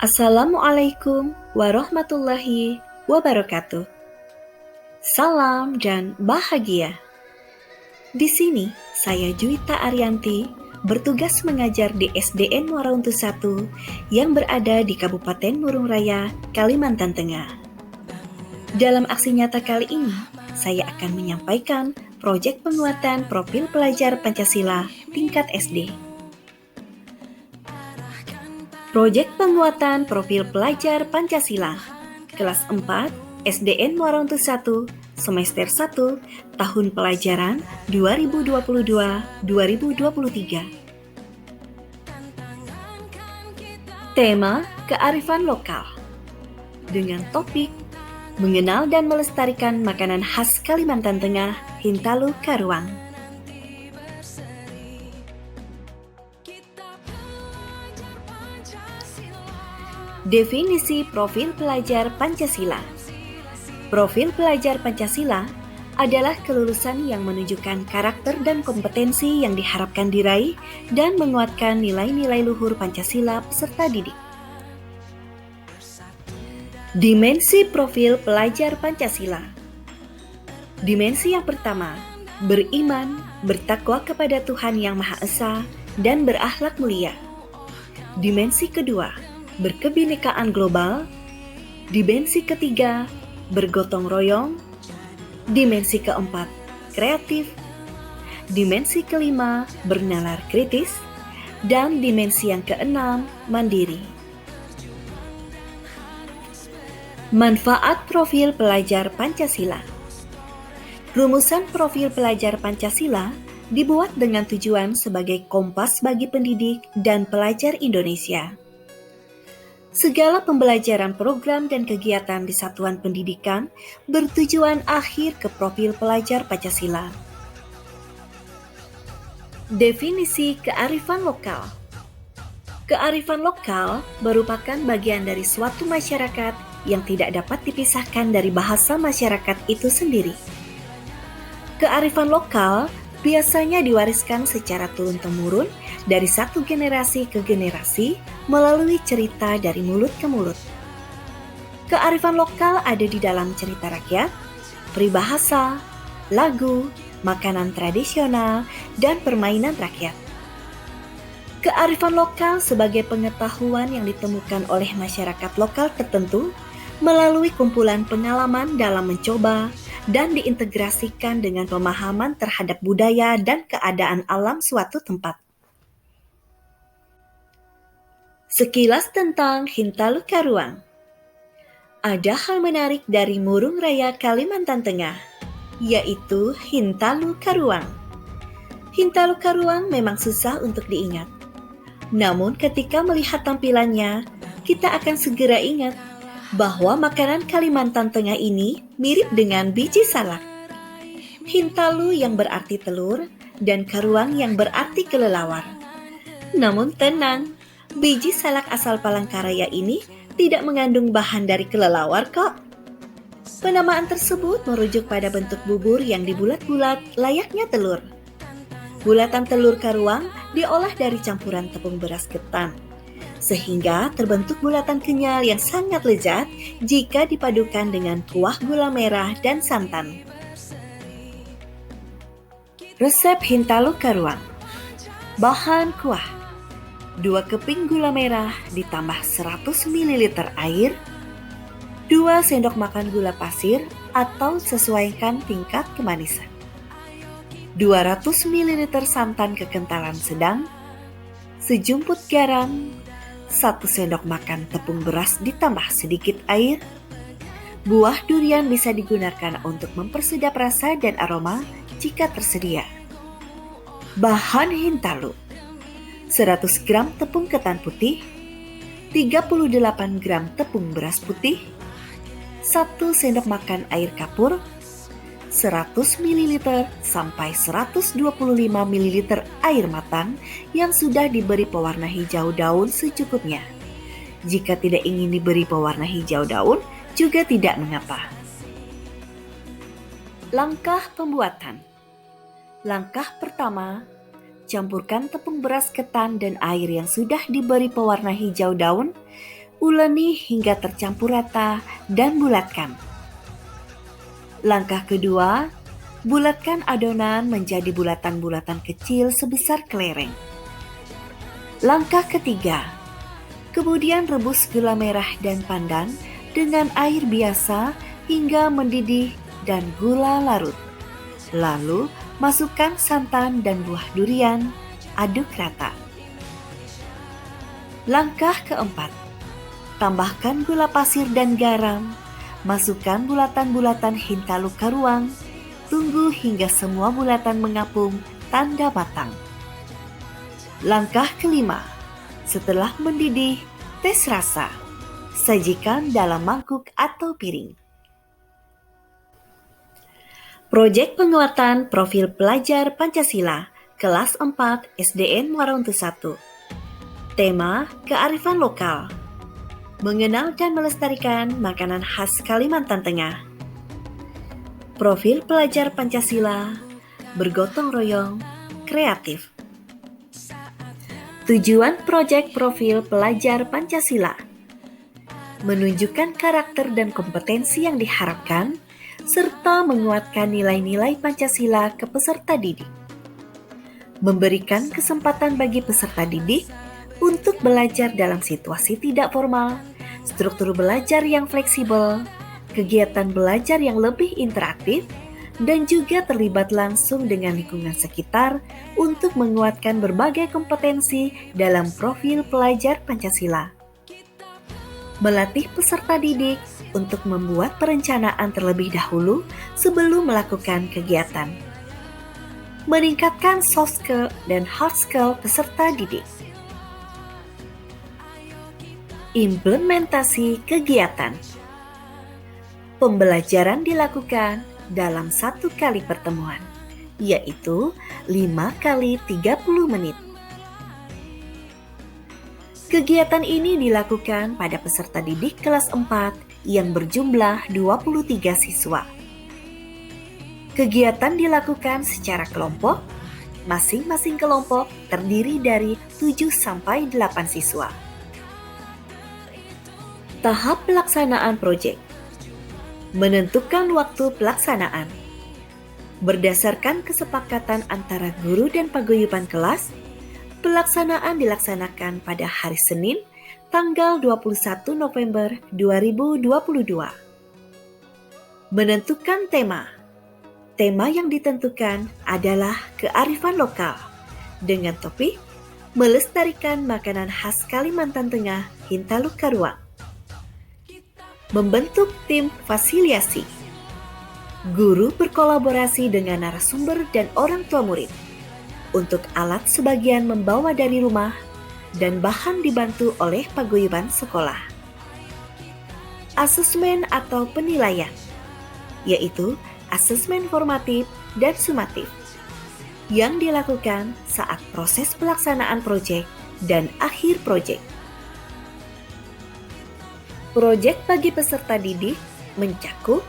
Assalamualaikum warahmatullahi wabarakatuh. Salam dan bahagia. Di sini, saya Juwita Arianti bertugas mengajar di SDN Muara Untu 1 yang berada di Kabupaten Murung Raya, Kalimantan Tengah. Dalam aksi nyata kali ini, saya akan menyampaikan proyek penguatan profil pelajar Pancasila tingkat SD. Proyek penguatan profil pelajar Pancasila kelas 4 SDN Muara Untu 1 semester 1 tahun pelajaran 2022-2023. Tema kearifan lokal dengan topik mengenal dan melestarikan makanan khas Kalimantan Tengah, Hintalu Karuang. Definisi profil pelajar Pancasila. Profil pelajar Pancasila adalah kelulusan yang menunjukkan karakter dan kompetensi yang diharapkan diraih dan menguatkan nilai-nilai luhur Pancasila peserta didik. Dimensi profil pelajar Pancasila. Dimensi yang pertama, beriman, bertakwa kepada Tuhan Yang Maha Esa, dan berakhlak mulia. Dimensi kedua, berkebinekaan global. Dimensi ketiga, bergotong royong. Dimensi keempat, kreatif. Dimensi kelima, bernalar kritis. Dan dimensi yang keenam, mandiri. Manfaat profil pelajar Pancasila. Rumusan profil pelajar Pancasila dibuat dengan tujuan sebagai kompas bagi pendidik dan pelajar Indonesia. Segala pembelajaran program dan kegiatan di satuan pendidikan bertujuan akhir ke profil pelajar Pancasila. Definisi kearifan lokal. Kearifan lokal merupakan bagian dari suatu masyarakat yang tidak dapat dipisahkan dari bahasa masyarakat itu sendiri. Kearifan lokal biasanya diwariskan secara turun-temurun dari satu generasi ke generasi melalui cerita dari mulut ke mulut. Kearifan lokal ada di dalam cerita rakyat, peribahasa, lagu, makanan tradisional, dan permainan rakyat. Kearifan lokal sebagai pengetahuan yang ditemukan oleh masyarakat lokal tertentu melalui kumpulan pengalaman dalam mencoba dan diintegrasikan dengan pemahaman terhadap budaya dan keadaan alam suatu tempat. Sekilas tentang Hintalu Karuang. Ada hal menarik dari Murung Raya, Kalimantan Tengah, yaitu Hintalu Karuang. Hintalu Karuang memang susah untuk diingat. Namun ketika melihat tampilannya, kita akan segera ingat bahwa makanan Kalimantan Tengah ini mirip dengan biji salak. Hintalu yang berarti telur dan karuang yang berarti kelelawar. Namun tenang, biji salak asal Palangkaraya ini tidak mengandung bahan dari kelelawar kok. Penamaan tersebut merujuk pada bentuk bubur yang dibulat-bulat layaknya telur. Bulatan telur karuang diolah dari campuran tepung beras ketan, sehingga terbentuk bulatan kenyal yang sangat lezat jika dipadukan dengan kuah gula merah dan santan. Resep Hintalu Karuang. Bahan kuah: 2 keping gula merah ditambah 100 ml air, 2 sendok makan gula pasir atau sesuaikan tingkat kemanisan, 200 ml santan kekentalan sedang, sejumput garam, 1 sendok makan tepung beras ditambah sedikit air. Buah durian bisa digunakan untuk mempersedap rasa dan aroma jika tersedia. Bahan Hintalu: 100 gram tepung ketan putih, 38 gram tepung beras putih, 1 sendok makan air kapur, 100 ml sampai 125 ml air matang yang sudah diberi pewarna hijau daun secukupnya. Jika tidak ingin diberi pewarna hijau daun, juga tidak mengapa. Langkah pembuatan. Langkah pertama, campurkan tepung beras ketan dan air yang sudah diberi pewarna hijau daun. Uleni hingga tercampur rata dan bulatkan. Langkah kedua, bulatkan adonan menjadi bulatan-bulatan kecil sebesar kelereng. Langkah ketiga, kemudian rebus gula merah dan pandan dengan air biasa hingga mendidih dan gula larut. Lalu masukkan santan dan buah durian, aduk rata. Langkah keempat, tambahkan gula pasir dan garam, masukkan bulatan-bulatan Hintalu Karuang, tunggu hingga semua bulatan mengapung tanda matang. Langkah kelima, setelah mendidih, tes rasa. Sajikan dalam mangkuk atau piring. Proyek penguatan profil pelajar Pancasila kelas 4 SDN Muara Untu 1. Tema kearifan lokal. Mengenal dan melestarikan makanan khas Kalimantan Tengah. Profil pelajar Pancasila bergotong royong kreatif. Tujuan proyek profil pelajar Pancasila menunjukkan karakter dan kompetensi yang diharapkan serta menguatkan nilai-nilai Pancasila ke peserta didik. Memberikan kesempatan bagi peserta didik untuk belajar dalam situasi tidak formal, struktur belajar yang fleksibel, kegiatan belajar yang lebih interaktif, dan juga terlibat langsung dengan lingkungan sekitar untuk menguatkan berbagai kompetensi dalam profil pelajar Pancasila. Melatih peserta didik untuk membuat perencanaan terlebih dahulu sebelum melakukan kegiatan. Meningkatkan soft skill dan hard skill peserta didik. Implementasi kegiatan. Pembelajaran dilakukan dalam 1 kali pertemuan, yaitu 5 kali 30 menit. Kegiatan ini dilakukan pada peserta didik kelas 4 yang berjumlah 23 siswa. Kegiatan dilakukan secara kelompok, masing-masing kelompok terdiri dari 7-8 siswa. Tahap pelaksanaan proyek. Menentukan waktu pelaksanaan. Berdasarkan kesepakatan antara guru dan paguyuban kelas, pelaksanaan dilaksanakan pada hari Senin, tanggal 21 November 2022. Menentukan tema. Tema yang ditentukan adalah kearifan lokal dengan topik melestarikan makanan khas Kalimantan Tengah Hintalu Karuang. Membentuk tim fasilitasi. Guru berkolaborasi dengan narasumber dan orang tua murid. Untuk alat sebagian membawa dari rumah dan bahan dibantu oleh paguyuban sekolah. Asesmen atau penilaian, yaitu asesmen formatif dan sumatif yang dilakukan saat proses pelaksanaan proyek dan akhir proyek. Proyek bagi peserta didik mencakup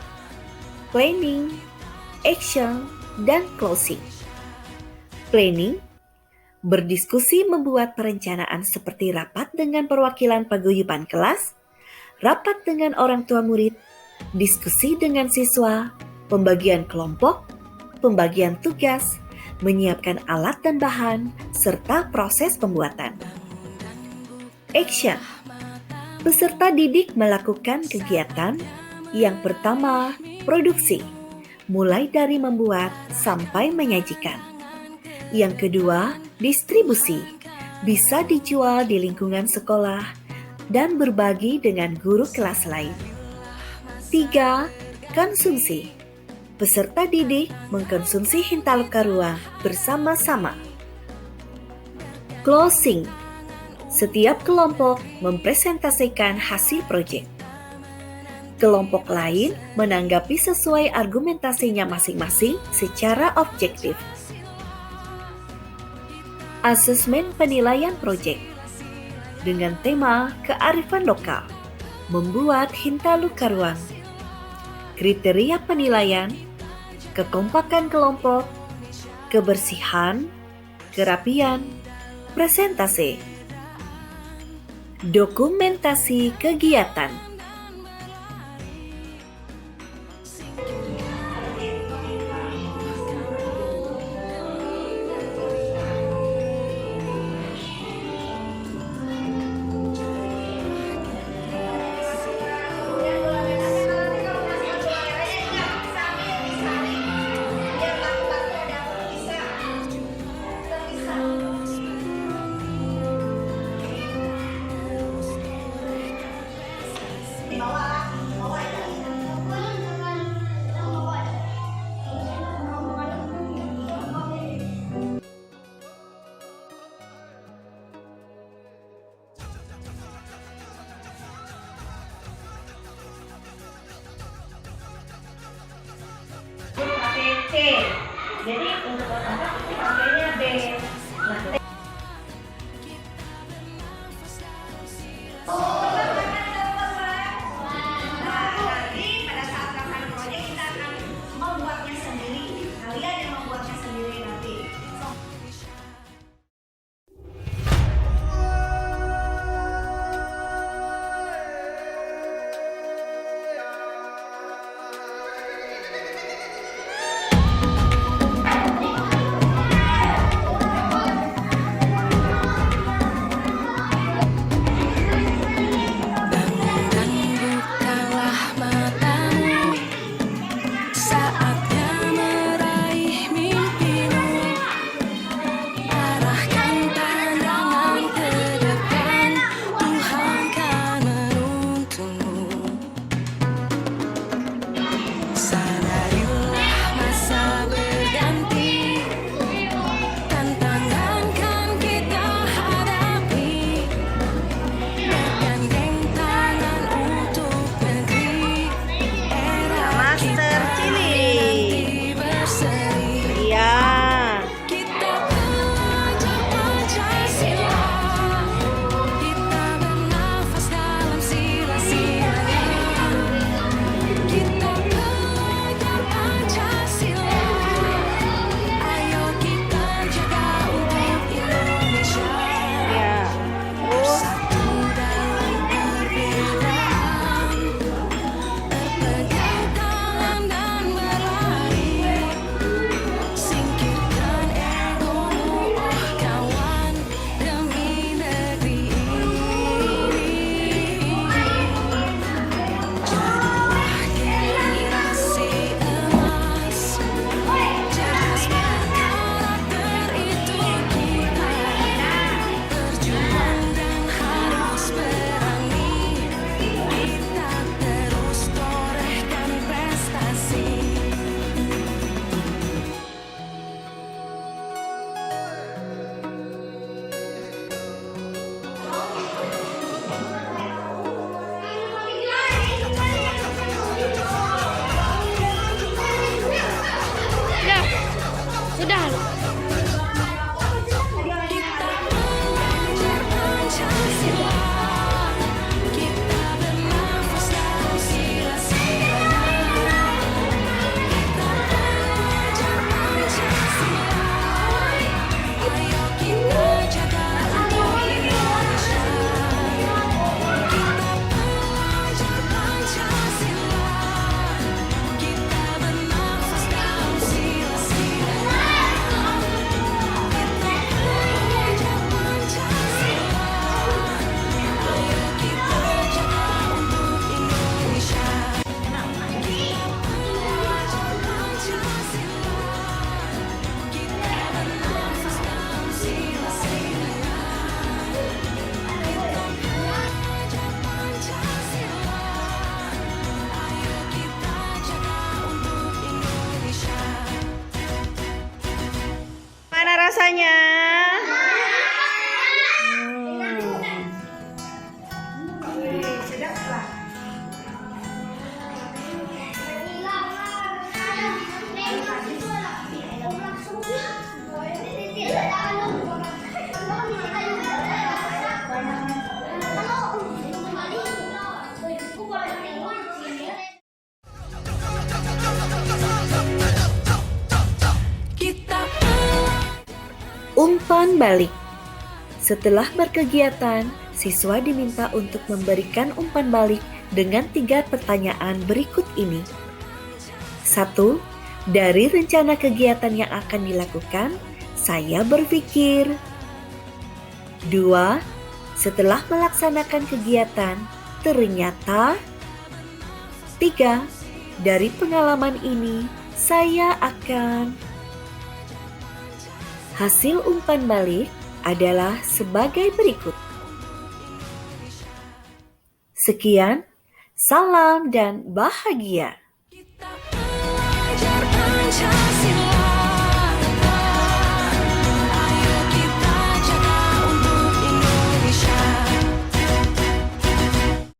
planning, action, dan closing. Planning, berdiskusi membuat perencanaan seperti rapat dengan perwakilan paguyuban kelas, rapat dengan orang tua murid, diskusi dengan siswa, pembagian kelompok, pembagian tugas, menyiapkan alat dan bahan, serta proses pembuatan. Action, peserta didik melakukan kegiatan yang pertama, produksi, mulai dari membuat sampai menyajikan. Yang kedua, distribusi, bisa dijual di lingkungan sekolah dan berbagi dengan guru kelas lain. 3. Konsumsi, peserta didik mengkonsumsi Hintalu Karuang bersama-sama. Closing, setiap kelompok mempresentasikan hasil proyek. Kelompok lain menanggapi sesuai argumentasinya masing-masing secara objektif. Asesmen penilaian proyek dengan tema kearifan lokal, membuat Hintalu Karuang. Kriteria penilaian, kekompakan kelompok, kebersihan, kerapian, presentasi. Dokumentasi kegiatan. Pakai C. Jadi untuk otak itu pakainya B. Nah, nanti pada saat melakukan proyek kita akan membuatnya sendiri. Kalian yang membuatnya sendiri nanti. Rasanya umpan balik. Setelah berkegiatan, siswa diminta untuk memberikan umpan balik dengan 3 pertanyaan berikut ini. 1. Dari rencana kegiatan yang akan dilakukan, saya berpikir. 2. Setelah melaksanakan kegiatan, ternyata. 3. Dari pengalaman ini, saya akan. Hasil umpan balik adalah sebagai berikut. Sekian, salam dan bahagia. Kita pelajar Pancasila.